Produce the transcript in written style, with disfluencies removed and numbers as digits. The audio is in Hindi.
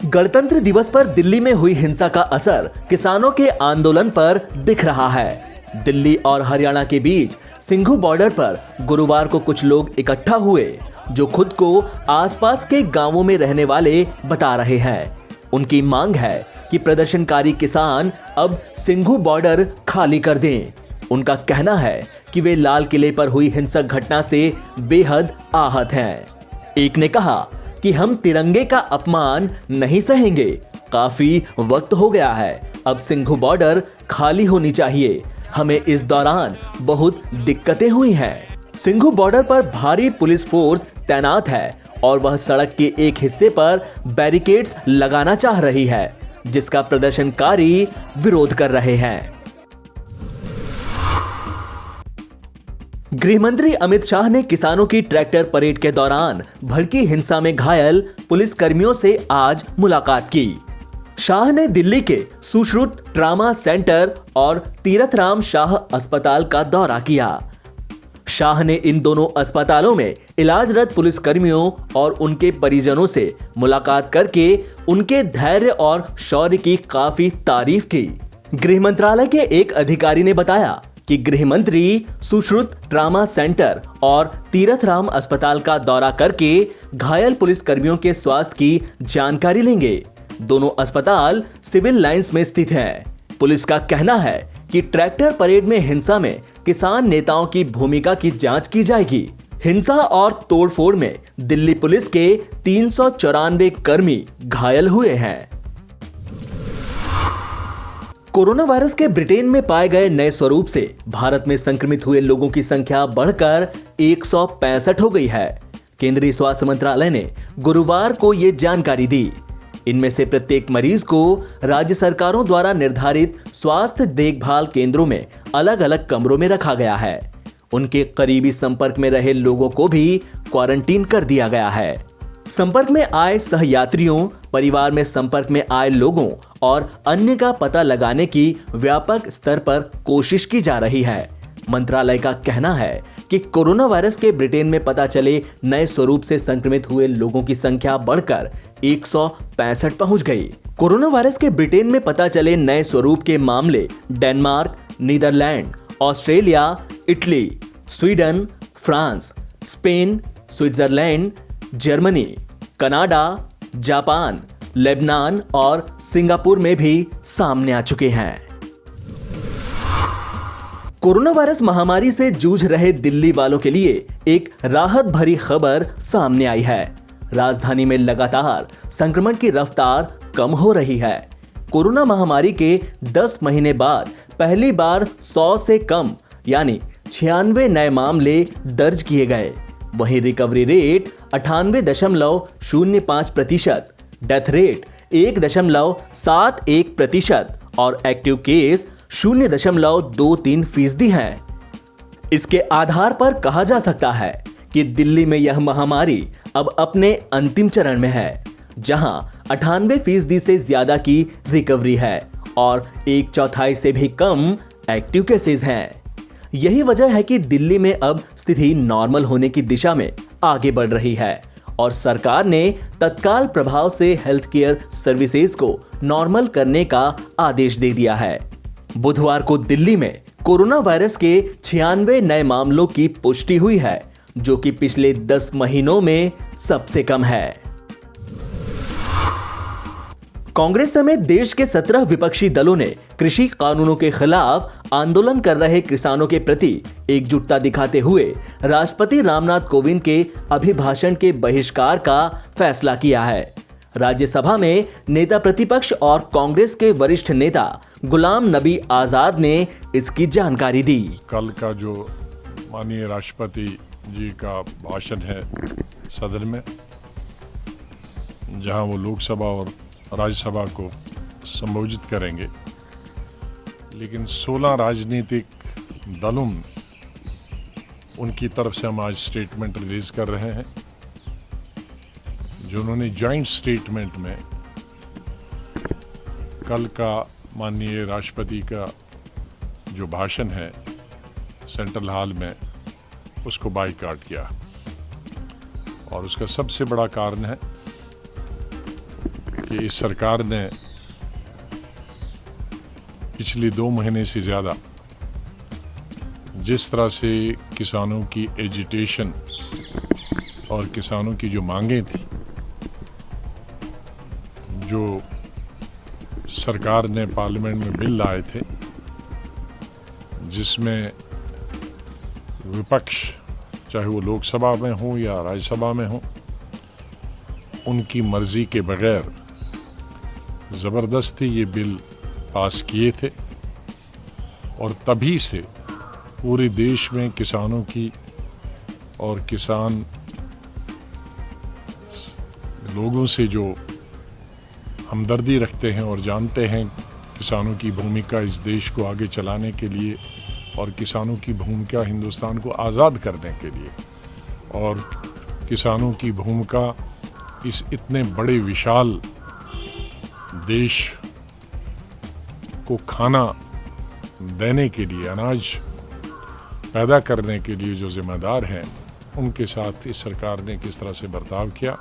गणतंत्र दिवस पर दिल्ली में हुई हिंसा का असर किसानों के आंदोलन पर दिख रहा है। दिल्ली और हरियाणा के बीच सिंघू बॉर्डर पर गुरुवार को कुछ लोग इकट्ठा हुए जो खुद को आसपास के गांवों में रहने वाले बता रहे हैं। उनकी मांग है कि प्रदर्शनकारी किसान अब सिंघू बॉर्डर खाली कर दें। उनका कहना है कि वे लाल किले पर हुई हिंसक घटना से बेहद आहत हैं। एक ने कहा कि हम तिरंगे का अपमान नहीं सहेंगे। काफी वक्त हो गया है, अब सिंघू बॉर्डर खाली होनी चाहिए। हमें इस दौरान बहुत दिक्कतें हुई हैं। सिंघू बॉर्डर पर भारी पुलिस फोर्स तैनात है और वह सड़क के एक हिस्से पर बैरिकेड्स लगाना चाह रही है, जिसका प्रदर्शनकारी विरोध कर रहे हैं। गृह मंत्री अमित शाह ने किसानों की ट्रैक्टर परेड के दौरान भड़की हिंसा में घायल पुलिस कर्मियों से आज मुलाकात की। शाह ने दिल्ली के सुश्रुत ट्रामा सेंटर और तीरथ राम शाह अस्पताल का दौरा किया। शाह ने इन दोनों अस्पतालों में इलाजरत पुलिस कर्मियों और उनके परिजनों से मुलाकात करके उनके धैर्य और शौर्य की काफी तारीफ की। गृह मंत्रालय के एक अधिकारी ने बताया कि गृह मंत्री सुश्रुत ट्रामा सेंटर और तीरथ राम अस्पताल का दौरा करके घायल पुलिस कर्मियों के स्वास्थ्य की जानकारी लेंगे। दोनों अस्पताल सिविल लाइंस में स्थित हैं। पुलिस का कहना है कि ट्रैक्टर परेड में हिंसा में किसान नेताओं की भूमिका की जांच की जाएगी। हिंसा और तोड़फोड़ में दिल्ली पुलिस के 394 कर्मी घायल हुए हैं। कोरोना वायरस के ब्रिटेन में पाए गए नए स्वरूप से भारत में संक्रमित हुए लोगों की संख्या बढ़कर 165 हो गई है। केंद्रीय स्वास्थ्य मंत्रालय ने गुरुवार को ये जानकारी दी। इनमें से प्रत्येक मरीज को राज्य सरकारों द्वारा निर्धारित स्वास्थ्य देखभाल केंद्रों में अलग अलग कमरों में रखा गया है। उनके करीबी संपर्क में रहे लोगों को भी क्वारंटीन कर दिया गया है। संपर्क में आए सहयात्रियों, परिवार में संपर्क में आए लोगों और अन्य का पता लगाने की व्यापक स्तर पर कोशिश की जा रही है। मंत्रालय का कहना है कि कोरोना वायरस के ब्रिटेन में पता चले नए स्वरूप से संक्रमित हुए लोगों की संख्या बढ़कर 165 पहुंच गई। कोरोना वायरस के ब्रिटेन में पता चले नए स्वरूप के मामले Denmark, Netherlands, Australia, Italy, Sweden, France, Spain, Switzerland, Germany, Canada, Japan, Lebanon और सिंगापुर में भी सामने आ चुके हैं। कोरोना वायरस महामारी से जूझ रहे दिल्ली वालों के लिए एक राहत भरी खबर सामने आई है। राजधानी में लगातार संक्रमण की रफ्तार कम हो रही है। कोरोना महामारी के 10 महीने बाद पहली बार 100 से कम यानी 96 नए मामले दर्ज किए गए। वहीं रिकवरी रेट 98.05%, डेथ रेट 1.71% और एक्टिव केस 0.23% हैं। इसके आधार पर कहा जा सकता है कि दिल्ली में यह महामारी अब अपने अंतिम चरण में है, जहां 98% से ज्यादा की रिकवरी है और 1/4 से भी कम एक्टिव केसेस हैं। यही वजह है कि दिल्ली में अब स्थिति नॉर्मल होने की दिशा में आगे बढ़ रही है और सरकार ने तत्काल प्रभाव से हेल्थ केयर सर्विसेज को नॉर्मल करने का आदेश दे दिया है। बुधवार को दिल्ली में कोरोना वायरस के 96 नए मामलों की पुष्टि हुई है, जो कि पिछले 10 महीनों में सबसे कम है। कांग्रेस समेत देश के 17 विपक्षी दलों ने कृषि कानूनों के खिलाफ आंदोलन कर रहे किसानों के प्रति एकजुटता दिखाते हुए राष्ट्रपति रामनाथ कोविंद के अभिभाषण के बहिष्कार का फैसला किया है। राज्यसभा में नेता प्रतिपक्ष और कांग्रेस के वरिष्ठ नेता गुलाम नबी आजाद ने इसकी जानकारी दी। कल का जो माननीय राष्ट्रपति जी का भाषण है सदन में, जहां वो लोकसभा और राज्यसभा को संबोधित करेंगे, लेकिन 16 राजनीतिक दलों में उनकी तरफ से हम आज स्टेटमेंट रिलीज कर रहे हैं, जो उन्होंने जॉइंट स्टेटमेंट में कल का माननीय राष्ट्रपति का जो भाषण है सेंट्रल हॉल में, उसको बायकॉट किया। और उसका सबसे बड़ा कारण है कि इस सरकार ने पिछले 2 महीने से ज़्यादा जिस तरह से किसानों की एजिटेशन और किसानों की जो मांगें थी, जो सरकार ने पार्लियामेंट में बिल लाए थे, जिसमें विपक्ष चाहे वो लोकसभा में हो या राज्यसभा में हो, उनकी मर्जी के बगैर ज़बरदस्ती ये बिल पास किए थे। और तभी से पूरे देश में किसानों की और किसान लोगों से जो हमदर्दी रखते हैं और जानते हैं किसानों की भूमिका इस देश को आगे चलाने के लिए और किसानों की भूमिका हिंदुस्तान को आज़ाद करने के लिए और किसानों की भूमिका इस इतने बड़े विशाल देश को खाना देने के लिए, अनाज पैदा करने के लिए जो जिम्मेदार हैं, उनके साथ इस सरकार ने किस तरह से बर्ताव किया।